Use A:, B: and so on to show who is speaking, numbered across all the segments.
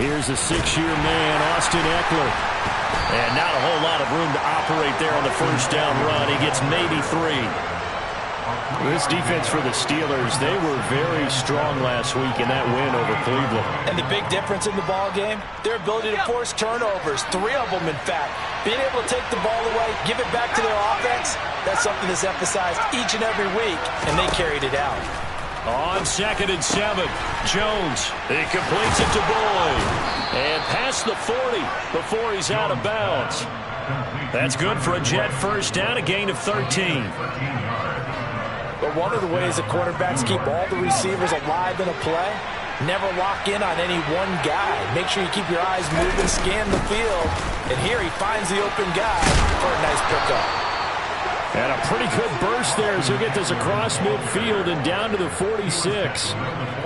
A: Here's a 6-year man, Austin Eckler. And not a whole lot of room to operate there on the first down run. He gets maybe 3. This defense for the Steelers, they were very strong last week in that win over Cleveland.
B: And the big difference in the ball game, their ability to force turnovers, 3 of them in fact. Being able to take the ball away, give it back to their offense, that's something that's emphasized each and every week, and they carried it out.
A: On 2nd and 7, Jones, he completes it to Boyd. And past the 40 before he's out of bounds. That's good for a Jet first down, a gain of 13.
B: But one of the ways that quarterbacks keep all the receivers alive in a play, never lock in on any one guy. Make sure you keep your eyes moving, scan the field. And here he finds the open guy for a nice pickup.
A: And a pretty good burst there as he'll get this across midfield and down to the 46.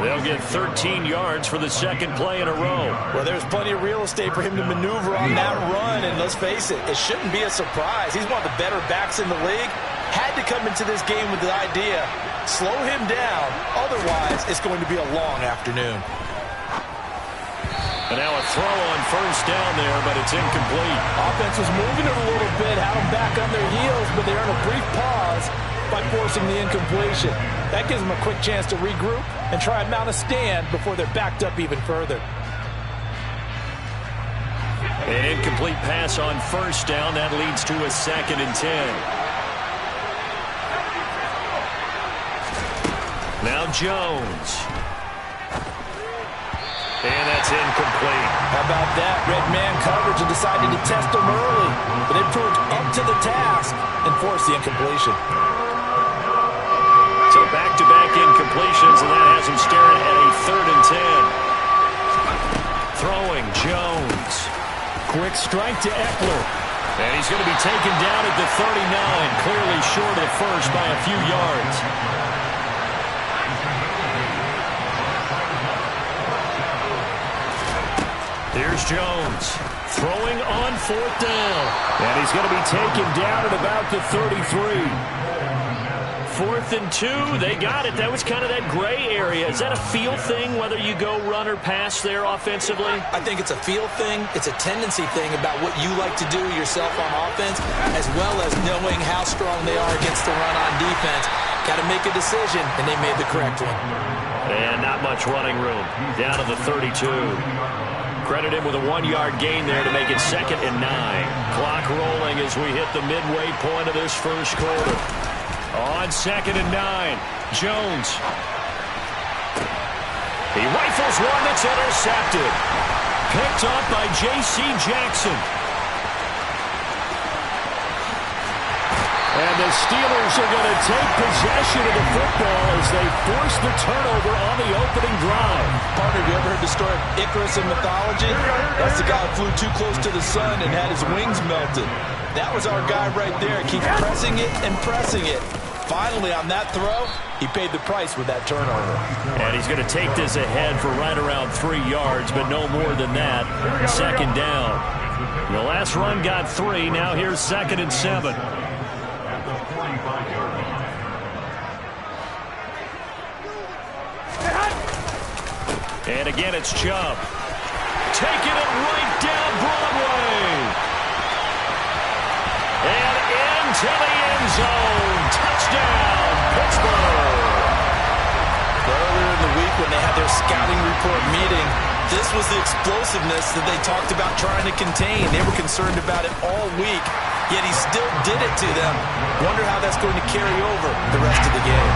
A: They'll get 13 yards for the second play in a row.
B: Well, there's plenty of real estate for him to maneuver on that run. And let's face it, it shouldn't be a surprise. He's one of the better backs in the league. Had to come into this game with the idea, slow him down. Otherwise, it's going to be a long afternoon.
A: And now a throw on first down there, but it's incomplete.
B: Offense was moving it a little bit, had them back on their heels, but they earned a brief pause by forcing the incompletion. That gives them a quick chance to regroup and try and mount a stand before they're backed up even further.
A: An incomplete pass on first down. That leads to a 2nd and 10. Now Jones. And that's incomplete.
B: How about that? Red man coverage and decided to test him early. But they proved up to the task and forced the incompletion.
A: So back-to-back incompletions, and that has him staring at a 3rd and 10. Throwing Jones. Quick strike to Eckler. And he's going to be taken down at the 39, clearly short of the first by a few yards. Here's Jones, throwing on 4th down. And he's going to be taken down at about the 33. 4th and 2, they got it. That was kind of that gray area. Is that a feel thing, whether you go run or pass there offensively?
B: I think it's a feel thing. It's a tendency thing about what you like to do yourself on offense, as well as knowing how strong they are against the run on defense. Got to make a decision, and they made the correct one.
A: And not much running room. Down to the 32. Credit him with a 1-yard gain there to make it 2nd and 9. Clock rolling as we hit the midway point of this first quarter. On 2nd and 9, Jones. He rifles one that's intercepted. Picked up by J.C. Jackson. And the Steelers are going to take possession of the football as they force the turnover on the opening drive.
B: Partner, have you ever heard the story of Icarus in mythology? That's the guy who flew too close to the sun and had his wings melted. That was our guy right there. Keeps pressing it and pressing it. Finally, on that throw, he paid the price with that turnover.
A: And he's going to take this ahead for right around 3 yards, but no more than that. 2nd down. The last run got 3. Now here's 2nd and 7. And again, it's Chubb. Taking it right down Broadway. And into the end zone. Touchdown, Pittsburgh.
B: Earlier in the week when they had their scouting report meeting, this was the explosiveness that they talked about trying to contain. They were concerned about it all week, yet he still did it to them. Wonder how that's going to carry over the rest of the game.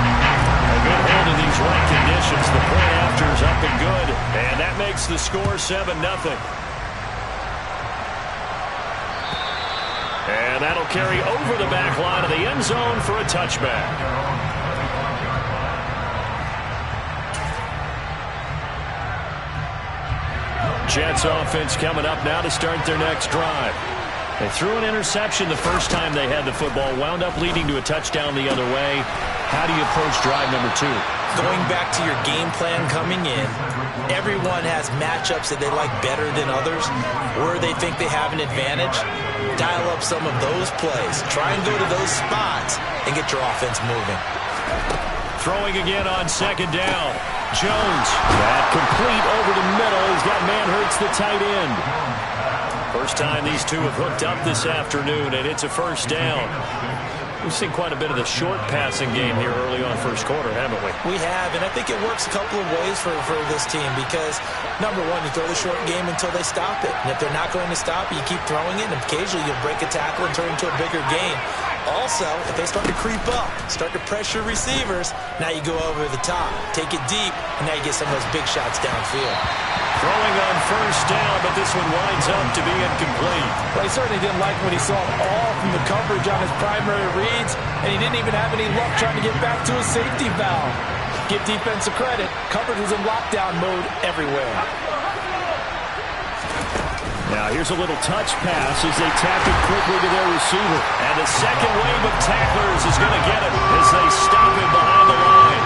A: A good hold in these right conditions. The point after is up and good, and that makes the score 7-0. And that'll carry over the back line of the end zone for a touchback. Jets offense coming up now to start their next drive. They threw an interception the first time they had the football, wound up leading to a touchdown the other way. How do you approach drive number 2?
B: Going back to your game plan coming in, everyone has matchups that they like better than others, where they think they have an advantage. Dial up some of those plays. Try and go to those spots and get your offense moving.
A: Throwing again on second down. Jones. That complete over the middle. He's got Manhurts, the tight end. First time these two have hooked up this afternoon, and it's a first down. We've seen quite a bit of the short passing game here early on first quarter, haven't we?
B: We have, and I think it works a couple of ways for this team because, number one, you throw the short game until they stop it. And if they're not going to stop it, you keep throwing it, and occasionally you'll break a tackle and turn it into a bigger game. Also, if they start to creep up, start to pressure receivers, now you go over the top, take it deep, and now you get some of those big shots downfield.
A: Throwing on first down, but this one winds up to be incomplete.
C: Well, he certainly didn't like when he saw it all from the coverage on his primary reads, and he didn't even have any luck trying to get back to his safety valve. Give defensive credit. Coverage was in lockdown mode everywhere.
A: Now here's a little touch pass as they tap it quickly to their receiver. And the second wave of tacklers is going to get him as they stop him behind the line.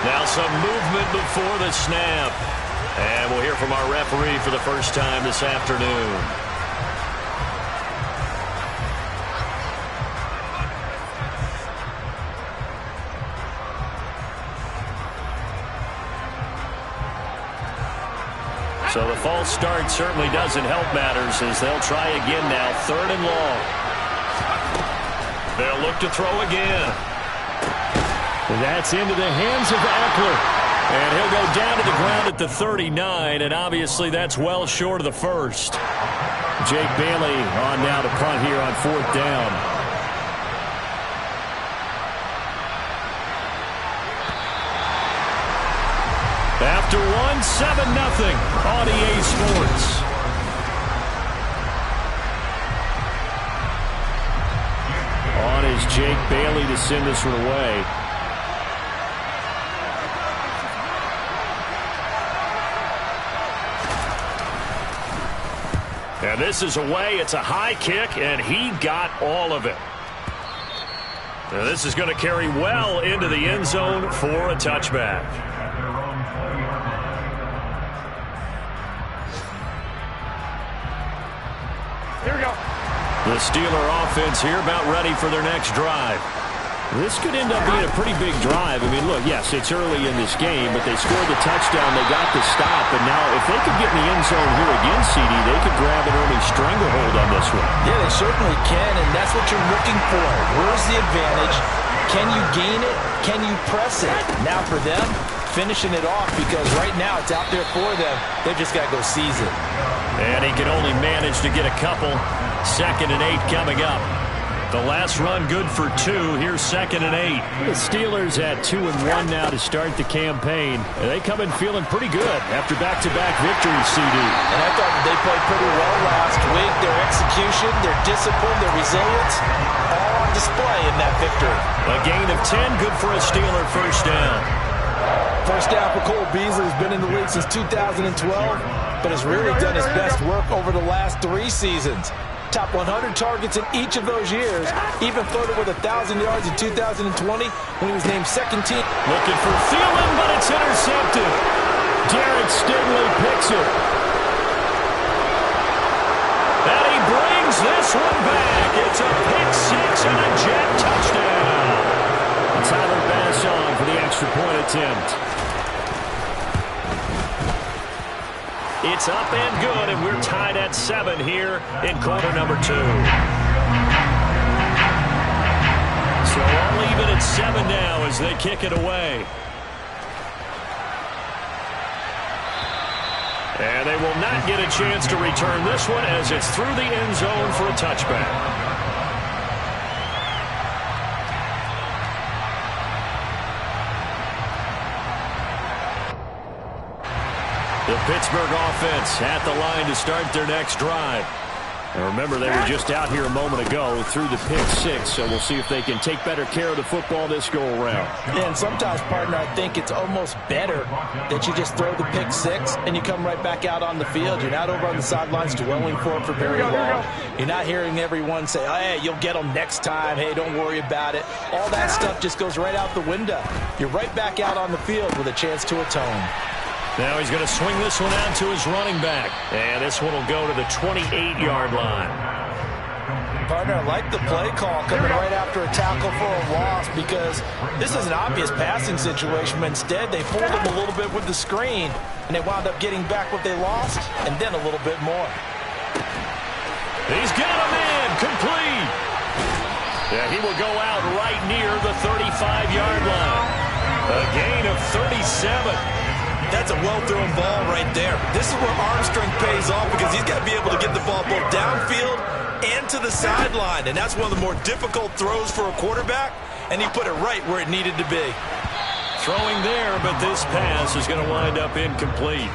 A: Now some movement before the snap. And we'll hear from our referee for the first time this afternoon. So the false start certainly doesn't help matters as they'll try again now. 3rd and long. They'll look to throw again. That's into the hands of Eckler. And he'll go down to the ground at the 39, and obviously that's well short of the first. Jake Bailey on now to punt here on 4th down. After one, 7-0 on EA Sports. On is Jake Bailey to send this one away. And this is away. It's a high kick, and he got all of it. Now this is going to carry well into the end zone for a touchback.
C: Here we go.
A: The Steeler offense here about ready for their next drive. This could end up being a pretty big drive. I mean, look, yes, it's early in this game, but they scored the touchdown. They got the stop, and now if they could get in the end zone here again, CD, they could grab an early stranglehold on this one.
B: Yeah, they certainly can, and that's what you're looking for. Where's the advantage? Can you gain it? Can you press it? Now for them, finishing it off because right now it's out there for them. They've just got to go seize it.
A: And he can only manage to get a couple. 2nd and 8 coming up. The last run good for 2. Here's 2nd and 8. The Steelers at 2-1 now to start the campaign. They come in feeling pretty good after back-to-back victories, CD.
B: And I thought they played pretty well last week. Their execution, their discipline, their resilience, all on display in that victory.
A: A gain of 10, good for a Steeler first down.
C: First down for Cole Beasley. Has been in the league since 2012, but has really done his best work over the last 3 seasons. Top 100 targets in each of those years. Even flirted with 1,000 yards in 2020 when he was named second team.
A: Looking for Thielen, but it's intercepted. Derek Stingley picks it. And he brings this one back. It's a pick 6 and a jet touchdown. Tyler Bass on for the extra point attempt. It's up and good, and we're tied at 7 here in quarter number 2. So all even at 7 now as they kick it away. And they will not get a chance to return this one as it's through the end zone for a touchback. The Pittsburgh offense at the line to start their next drive. And remember, they were just out here a moment ago through the pick six, so we'll see if they can take better care of the football this go-around.
C: And sometimes, partner, I think it's almost better that you just throw the pick six and you come right back out on the field. You're not over on the sidelines dwelling for it for very long. You're not hearing everyone say, oh, hey, you'll get them next time. Hey, don't worry about it. All that stuff just goes right out the window. You're right back out on the field with a chance to atone.
A: Now he's going to swing this one out to his running back. And this one will go to the 28-yard line.
C: Partner, I like the play call coming right after a tackle for a loss because this is an obvious passing situation, but instead they fooled him a little bit with the screen, and they wound up getting back what they lost and then a little bit more.
A: He's got him in, complete. Yeah, he will go out right near the 35-yard line. A gain of 37.
B: That's a well-thrown ball right there. This is where arm strength pays off because he's got to be able to get the ball both downfield and to the sideline, and that's one of the more difficult throws for a quarterback, and he put it right where it needed to be.
A: Throwing there, but this pass is going to wind up incomplete.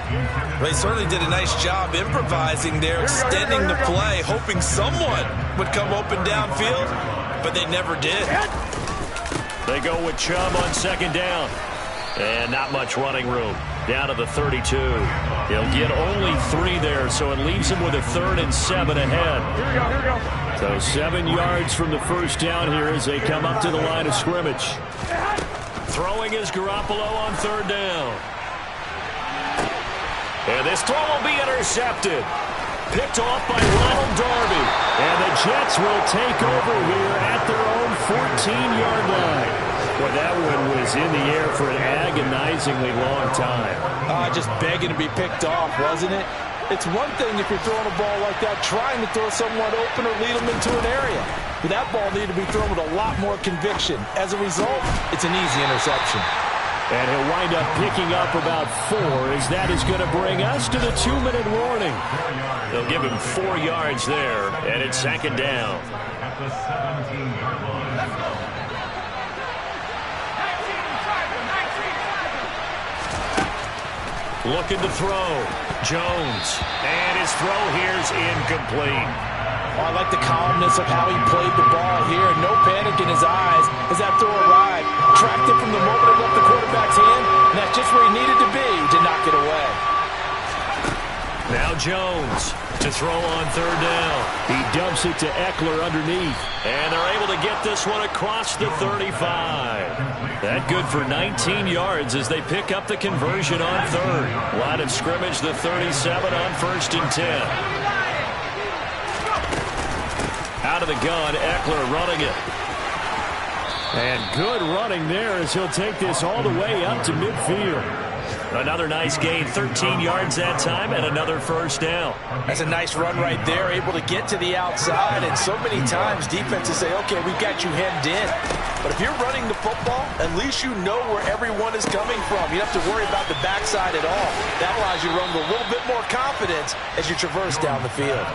B: They certainly did a nice job improvising there, extending the play, hoping someone would come open downfield, but they never did.
A: They go with Chubb on second down. And not much running room. Down to the 32. He'll get only 3 there, so it leaves him with a 3rd and 7 ahead.
C: Here we go.
A: So 7 yards from the first down here as they come up to the line of scrimmage. Throwing is Garoppolo on 3rd down. And this throw will be intercepted. Picked off by Ronald Darby. And the Jets will take over here at their own 14-yard line. Well, that one was in the air for an agonizingly long time.
C: Just begging to be picked off, wasn't it? It's one thing if you're throwing a ball like that, trying to throw someone open or lead them into an area. But that ball needed to be thrown with a lot more conviction. As a result, it's an easy interception.
A: And he'll wind up picking up about 4 as that is going to bring us to the 2-minute warning. They'll give him 4 yards there, and it's 2nd down.
D: At the 17-yard line.
A: Looking to throw. Jones. And his throw here is incomplete.
C: Oh, I like the calmness of how he played the ball here. No panic in his eyes as that throw arrived. Tracked it from the moment it left the quarterback's hand, and that's just where he needed to be to knock it away.
A: Now Jones to throw on 3rd down. He dumps it to Eckler underneath. And they're able to get this one across the 35. That good for 19 yards as they pick up the conversion on 3rd. Line of scrimmage, the 37 on 1st and 10. Out of the gun, Eckler running it. And good running there as he'll take this all the way up to midfield. Another nice gain, 13 yards that time, and another 1st down.
C: That's a nice run right there, able to get to the outside. And so many times defenses say, okay, we've got you hemmed in. But if you're running the football, at least you know where everyone is coming from. You don't have to worry about the backside at all. That allows you to run with a little bit more confidence as you traverse down the field.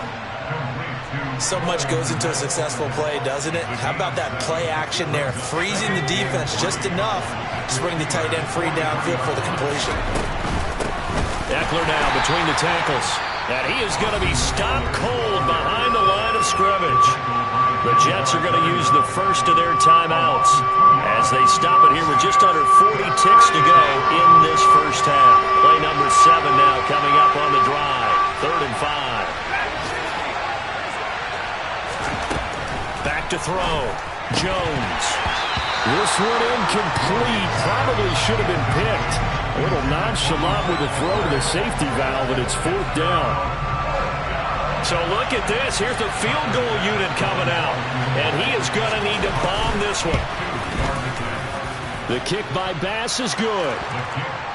B: So much goes into a successful play, doesn't it? How about that play action there? Freezing the defense just enough to bring the tight end free downfield for the completion.
A: Eckler now between the tackles. And he is going to be stopped cold behind the line of scrimmage. The Jets are going to use the first of their timeouts as they stop it here with just under 40 ticks to go in this first half. Play number 7 now coming up on the drive. 3rd and 5. Back to throw. Jones. This one incomplete. Probably should have been picked. A little nonchalant with the throw to the safety valve, but it's 4th down. So look at this. Here's the field goal unit coming out. And he is going to need to bomb this one. The kick by Bass is good.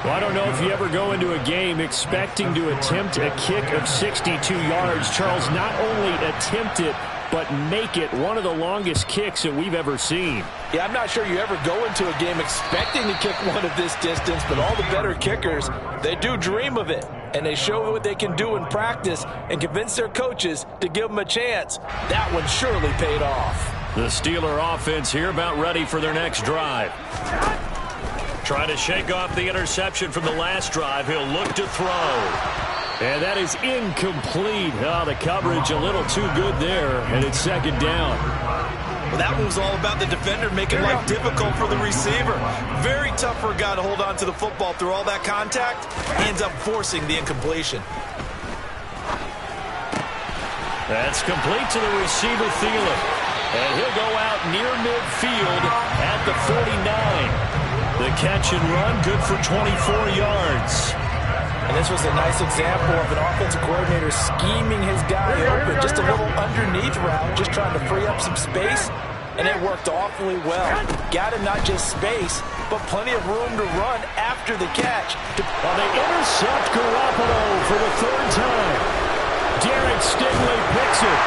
A: Well, I don't know if you ever go into a game expecting to attempt a kick of 62 yards. Charles, not only attempt it, but make it one of the longest kicks that we've ever seen.
C: Yeah, I'm not sure you ever go into a game expecting to kick one of this distance, but all the better kickers, they do dream of it. And they show what they can do in practice and convince their coaches to give them a chance. That one surely paid off.
A: The Steeler offense here about ready for their next drive. Trying to shake off the interception from the last drive. He'll look to throw. And that is incomplete. Oh, the coverage a little too good there, and it's second down.
B: Well, that one was all about the defender making life difficult for the receiver. Very tough for a guy to hold on to the football through all that contact. He ends up forcing the incompletion.
A: That's complete to the receiver, Thielen. And he'll go out near midfield at the 49. The catch and run, good for 24 yards.
C: And this was a nice example of an offensive coordinator scheming his guy open. Just a little underneath route, just trying to free up some space. And it worked awfully well. Got him not just space, but plenty of room to run after the catch.
A: Well, they intercept Garoppolo for the third time. Derek Stingley picks it.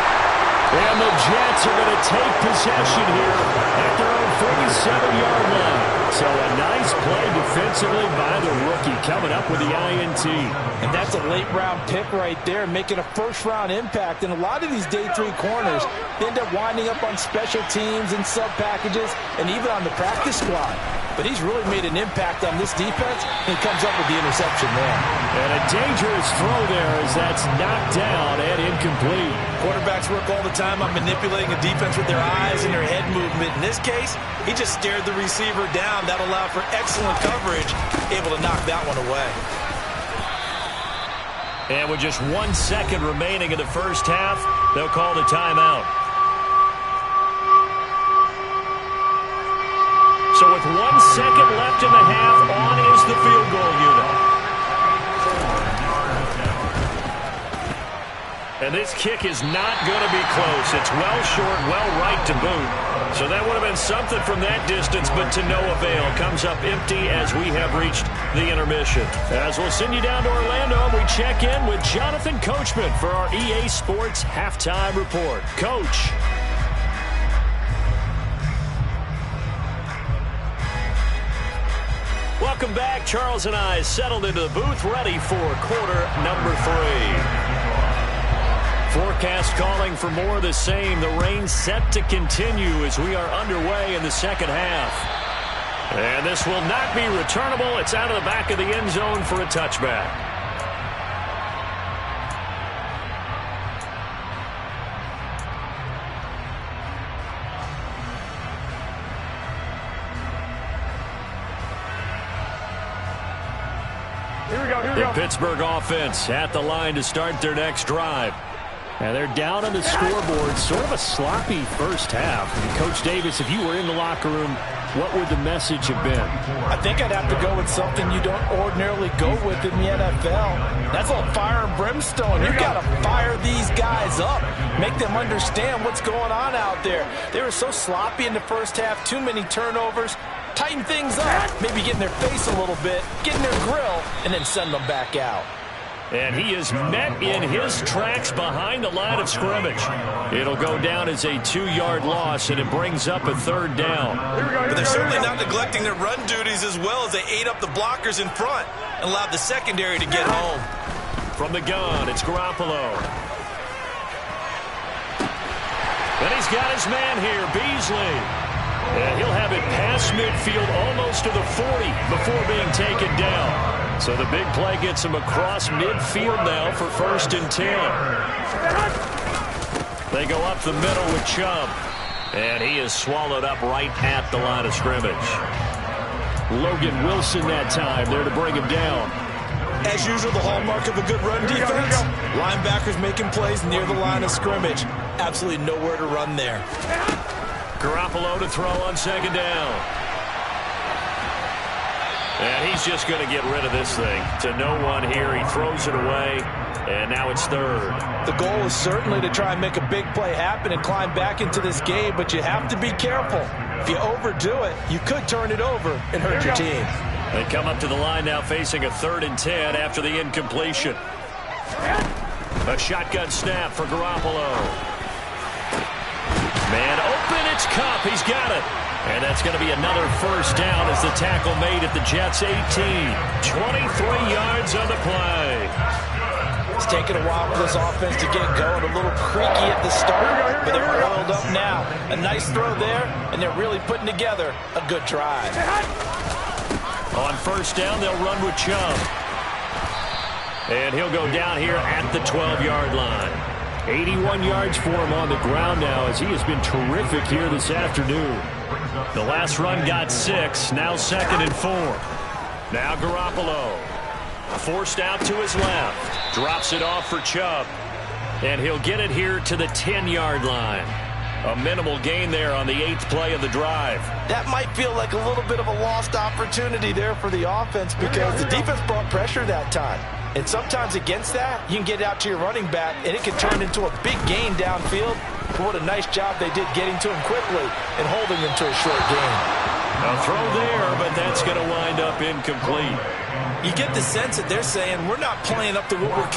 A: And the Jets are going to take possession here at their own 47-yard line. So a nice play defensively by the rookie coming up with the INT.
C: And that's a late-round pick right there, making a first-round impact. And a lot of these day 3 corners, they end up winding up on special teams and sub-packages and even on the practice squad. But he's really made an impact on this defense, and he comes up with the interception there.
A: And a dangerous throw there as that's knocked down and incomplete.
B: Quarterbacks work all the time on manipulating a defense with their eyes and their head movement. In this case, he just stared the receiver down. That allowed for excellent coverage, able to knock that one away.
A: And with just 1 second remaining in the first half, they'll call the timeout. So with 1 second left in the half, on is the field goal unit. And this kick is not going to be close. It's well short, well right to boot. So that would have been something from that distance, but to no avail. Comes up empty as we have reached the intermission. As we'll send you down to Orlando, we check in with Jonathan Coachman for our EA Sports Halftime Report. Coach. Welcome back. Charles and I settled into the booth, ready for quarter number 3. Forecast calling for more of the same. The rain set to continue as we are underway in the second half. And this will not be returnable. It's out of the back of the end zone for a touchback. The Pittsburgh offense at the line to start their next drive. And they're down on the scoreboard. Sort of a sloppy first half. And Coach Davis, if you were in the locker room, what would the message have been?
C: I think I'd have to go with something you don't ordinarily go with in the NFL. That's all fire and brimstone. You've got to fire these guys up. Make them understand what's going on out there. They were so sloppy in the first half. Too many turnovers. Tighten things up. Maybe get in their face a little bit. Get in their grill. And then send them back out.
A: And he is met in his tracks behind the line of scrimmage. It'll go down as a 2-yard loss, and it brings up a third down.
B: But they're certainly not neglecting their run duties as well as they ate up the blockers in front and allowed the secondary to get home.
A: From the gun, it's Garoppolo. And he's got his man here, Beasley. And he'll have it past midfield almost to the 40 before being taken down. So the big play gets him across midfield now for 1st and 10. They go up the middle with Chubb. And he is swallowed up right at the line of scrimmage. Logan Wilson that time there to bring him down.
B: As usual, the hallmark of a good run defense. Linebackers making plays near the line of scrimmage. Absolutely nowhere to run there.
A: Garoppolo to throw on 2nd down. And he's just going to get rid of this thing. To no one here. He throws it away. And now it's 3rd.
C: The goal is certainly to try and make a big play happen and climb back into this game, but you have to be careful. If you overdo it, you could turn it over and hurt your team.
A: They come up to the line now facing a 3rd and 10 after the incompletion. A shotgun snap for Garoppolo. Man open, it's Kupp. He's got it. And that's going to be another 1st down as the tackle made at the Jets' 18. 23 yards on the play.
C: It's taken a while for this offense to get going. A little creaky at the start, but they're oiled up now. A nice throw there, and they're really putting together a good drive.
A: On 1st down, they'll run with Chubb. And he'll go down here at the 12-yard line. 81 yards for him on the ground now as he has been terrific here this afternoon. The last run got 6, now 2nd and 4. Now Garoppolo. Forced out to his left. Drops it off for Chubb. And he'll get it here to the 10-yard line. A minimal gain there on the 8th play of the drive.
C: That might feel like a little bit of a lost opportunity there for the offense because the defense brought pressure that time. And sometimes against that, you can get out to your running back, and it can turn into a big gain downfield. But what a nice job they did getting to him quickly and holding him to a short gain.
A: A throw there, but that's going to wind up incomplete.
B: You get the sense that they're saying, we're not playing up to what we're capable of.